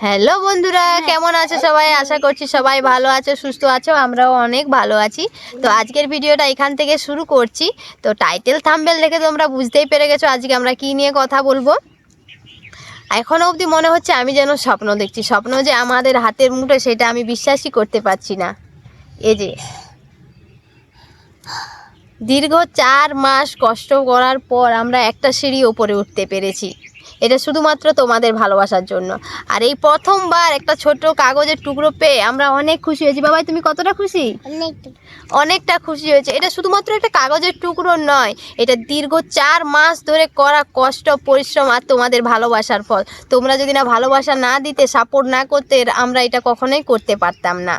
Hello বন্ধুরা, কেমন আছো সবাই? আশা করছি সবাই ভালো আছো, সুস্থ আছো। আমরাও অনেক ভালো আছি। তো আজকের ভিডিওটা এখান থেকে শুরু করছি। তো টাইটেল থাম্বনেল দেখে তোমরা বুঝতেই পেরে গেছো আজকে আমরা কি নিয়ে কথা বলবো। এখনো অবধি মনে হচ্ছে আমি যেন স্বপ্ন দেখছি, স্বপ্ন যে আমাদের হাতের মুঠো, সেটা আমি বিশ্বাসই করতে পারছি না। এই যে দীর্ঘ 4 মাস কষ্ট করার পর আমরা একটা সিঁড়ি ওপরে উঠতে পেরেছি। এটা শুধুমাত্র তোমাদের ভালোবাসার জন্য। আর এই প্রথমবার একটা ছোট কাগজের টুকরো পেয়ে আমরা অনেক খুশি হয়েছি। বাবাই, তুমি কতটা খুশি? অনেকটা খুশি হয়েছে। এটা শুধুমাত্র একটা কাগজের টুকরো নয়, এটা দীর্ঘ 4 মাস ধরে করা কষ্ট, পরিশ্রম আর তোমাদের ভালোবাসার ফল। তোমরা যদি না ভালোবাসা না দিতে, সাপোর্ট না করতে, আমরা এটা কখনোই করতে পারতাম না।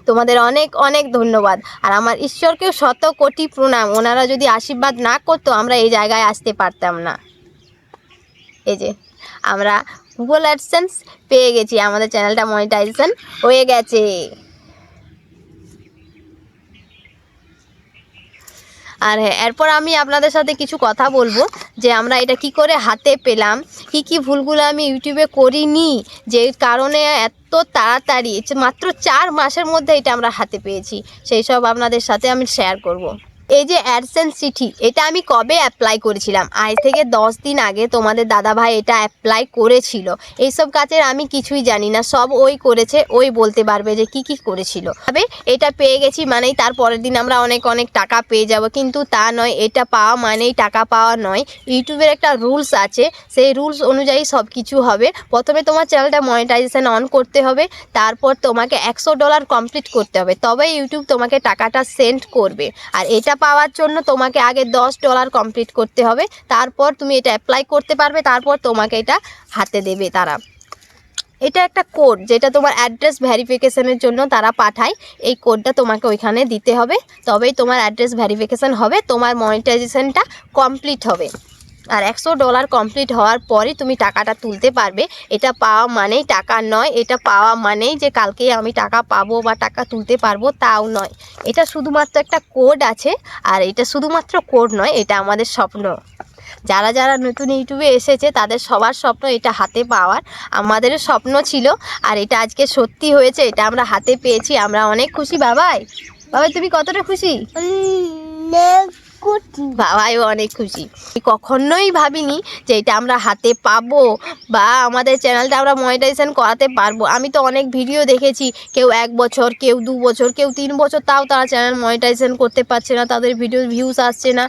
তোমাদের অনেক অনেক ধন্যবাদ। আর আমার ঈশ্বরকেও শত কোটি প্রণাম। ওনারা যদি আশীর্বাদ না করতো, আমরা এই জায়গায় আসতে পারতাম না। এই যে আমরা গুগল অ্যাডসেন্স পেয়ে গেছি, আমাদের চ্যানেলটা মনিটাইজেশন হয়ে গেছে। আর হ্যাঁ, এরপর আমি আপনাদের সাথে কিছু কথা বলবো যে আমরা এটা কি করে হাতে পেলাম, কি ভুলগুলো আমি ইউটিউবে করিনি, যে কারণে এত তাড়াতাড়ি মাত্র 4 মাসের মধ্যে এটা আমরা হাতে পেয়েছি, সেই সব আপনাদের সাথে আমি শেয়ার করব। এই যে অ্যাডসেন্স চিঠি, এটা আমি কবে অ্যাপ্লাই করেছিলাম? আজ থেকে 10 দিন আগে তোমাদের দাদাভাই এটা অ্যাপ্লাই করেছিল। এইসব কাজের আমি কিছুই জানি না, সব ওই করেছে, ওই বলতে পারবে যে কি করেছিল। তবে এটা পেয়ে গেছি মানেই তার পরের দিন আমরা অনেক অনেক টাকা পেয়ে যাব, কিন্তু তা নয়। এটা পাওয়া মানেই টাকা পাওয়া নয়। ইউটিউবের একটা রুলস আছে, সেই রুলস অনুযায়ী সব কিছু হবে। প্রথমে তোমার চ্যানেলটা মনিটাইজেশন অন করতে হবে, তারপর তোমাকে $100 কমপ্লিট করতে হবে, তবে ইউটিউব তোমাকে টাকাটা সেন্ড করবে। আর এটা পাওয়ার জন্য তোমাকে আগে $10 কমপ্লিট করতে হবে, তারপর তুমি এটা অ্যাপ্লাই করতে পারবে, তারপর তোমাকে এটা হাতে দেবে তারা। এটা একটা কোড, যেটা তোমার অ্যাড্রেস ভেরিফিকেশনের জন্য তারা পাঠায়। এই কোডটা তোমাকে ওইখানে দিতে হবে, তবেই তোমার অ্যাড্রেস ভেরিফিকেশন হবে, তোমার মনিটাইজেশনটা কমপ্লিট হবে। আর $100 কমপ্লিট হওয়ার পরই তুমি টাকাটা তুলতে পারবে। এটা পাওয়া মানেই টাকা নয়, এটা পাওয়া মানেই যে কালকে আমি টাকা পাবো বা টাকা তুলতে পারবো, তাও নয়। এটা শুধুমাত্র একটা কোড আছে। আর এটা শুধুমাত্র কোড নয়, এটা আমাদের স্বপ্ন। যারা যারা নতুন ইউটিউবে এসেছে তাদের সবার স্বপ্ন এটা হাতে পাওয়ার, আমাদেরও স্বপ্ন ছিল। আর এটা আজকে সত্যি হয়েছে, এটা আমরা হাতে পেয়েছি, আমরা অনেক খুশি। বাবাই, তুমি কতটা খুশি? বাবাইও অনেক খুশি। কখনোই ভাবিনি যে এটা আমরা হাতে পাবো বা আমাদের চ্যানেলটা আমরা মনিটাইজেশন করাতে পারবো। আমি তো অনেক ভিডিও দেখেছি, কেউ 1 বছর, কেউ 2 বছর, কেউ 3 বছর, তাও তারা চ্যানেল মনিটাইজেশন করতে পারছে না, তাদের ভিডিও ভিউজ আসছে না।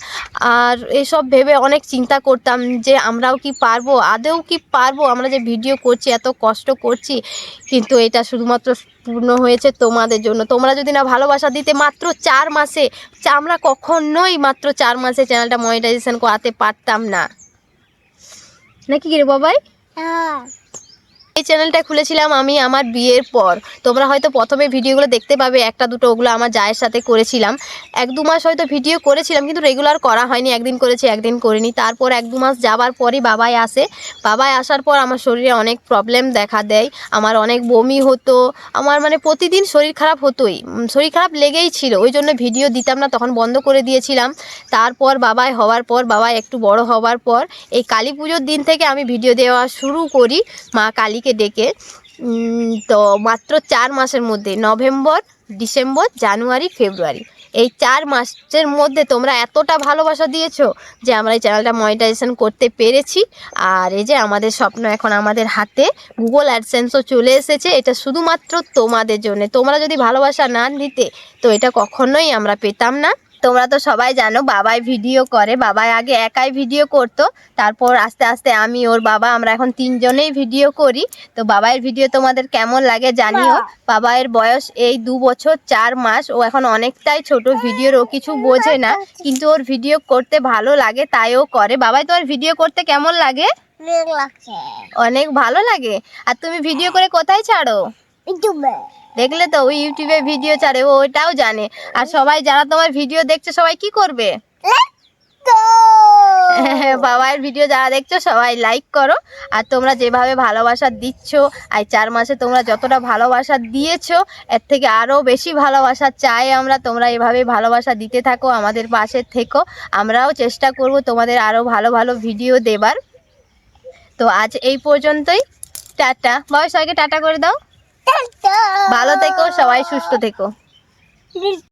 আর এসব ভেবে অনেক চিন্তা করতাম যে আমরাও কি পারবো, আদেও কি পারবো, আমরা যে ভিডিও করছি, এত কষ্ট করছি। কিন্তু এটা শুধুমাত্র পূর্ণ হয়েছে তোমাদের জন্য। তোমরা যদি না ভালোবাসা দিতে, মাত্র 4 মাসে আমরা কখনোই মাত্র 4 মাসে চ্যানেলটা মনিটাইজেশন করাতে পারতাম না, নাকি রে বাবাই? এই চ্যানেলটা খুলেছিলাম আমি আমার বিয়ের পর। তোমরা হয়তো প্রথমে ভিডিওগুলো দেখতে পাবে, একটা দুটো, ওগুলো আমার জায়ের সাথে করেছিলাম। 1-2 মাস হয়তো ভিডিও করেছিলাম, কিন্তু রেগুলার করা হয়নি। একদিন করেছি, একদিন করিনি। তারপর 1-2 মাস যাবার পরই বাবাই আসে। বাবাই আসার পর আমার শরীরে অনেক প্রবলেম দেখা দেয়। আমার অনেক বমি হতো, আমার মানে প্রতিদিন শরীর খারাপ হতোই, শরীর খারাপ লেগেই ছিল। ওই জন্য ভিডিও দিতাম না, তখন বন্ধ করে দিয়েছিলাম। তারপর বাবাই হওয়ার পর, বাবাই একটু বড় হওয়ার পর, এই কালী পুজোর দিন থেকে আমি ভিডিও দেওয়া শুরু করি মা কালীকে ডেকে। তো মাত্র 4 মাসের মধ্যে, নভেম্বর, ডিসেম্বর, জানুয়ারি, ফেব্রুয়ারি, এই 4 মাসের মধ্যে তোমরা এতটা ভালোবাসা দিয়েছো যে আমরা এই চ্যানেলটা মনিটাইজেশন করতে পেরেছি। আর এই যে আমাদের স্বপ্ন এখন আমাদের হাতে, গুগল অ্যাডসেন্সও চলে এসেছে। এটা শুধুমাত্র তোমাদের জন্য। তোমরা যদি ভালোবাসা না দিতে, তো এটা কখনোই আমরা পেতাম না। তোমরা তো সবাই জানো বাবাই ভিডিও করে। বাবাই আগে একাই ভিডিও করতো, তারপর আস্তে আস্তে আমি, ওর বাবা, আমরা এখন 3 জনেই ভিডিও করি। তো বাবাইয়ের ভিডিও তোমাদের কেমন লাগে জানিও। বাবাইয়ের বয়স এই 2 বছর 4 মাস, ও এখন অনেকটাই ছোট, ভিডিওর ও কিছু বোঝে না, কিন্তু ওর ভিডিও করতে ভালো লাগে, তাই ও করে। বাবাই, তোমার ভিডিও করতে কেমন লাগে? অনেক ভালো লাগে। আর তুমি ভিডিও করে কোথায় ছাড়ো? ইউটিউবে। দেখলে তো, ওই ইউটিউবে ভিডিও ছাড়ে, ও ওটাও জানে। আর সবাই যারা তোমার ভিডিও দেখছে, সবাই কি করবে? বাবার ভিডিও যারা দেখছো সবাই লাইক করো। আর তোমরা যেভাবে ভালোবাসা দিচ্ছ, আর 4 মাসে তোমরা যতটা ভালোবাসা দিয়েছো, এর থেকে আরও বেশি ভালোবাসা চাই আমরা। তোমরা এভাবে ভালোবাসা দিতে থাকো, আমাদের পাশে থেকো। আমরাও চেষ্টা করব তোমাদের আরও ভালো ভালো ভিডিও দেবার। তো আজ এই পর্যন্তই। টাটা, সবাইকে টাটা করে দাও। ভালো থেকো, সবাই সুস্থ থেকো।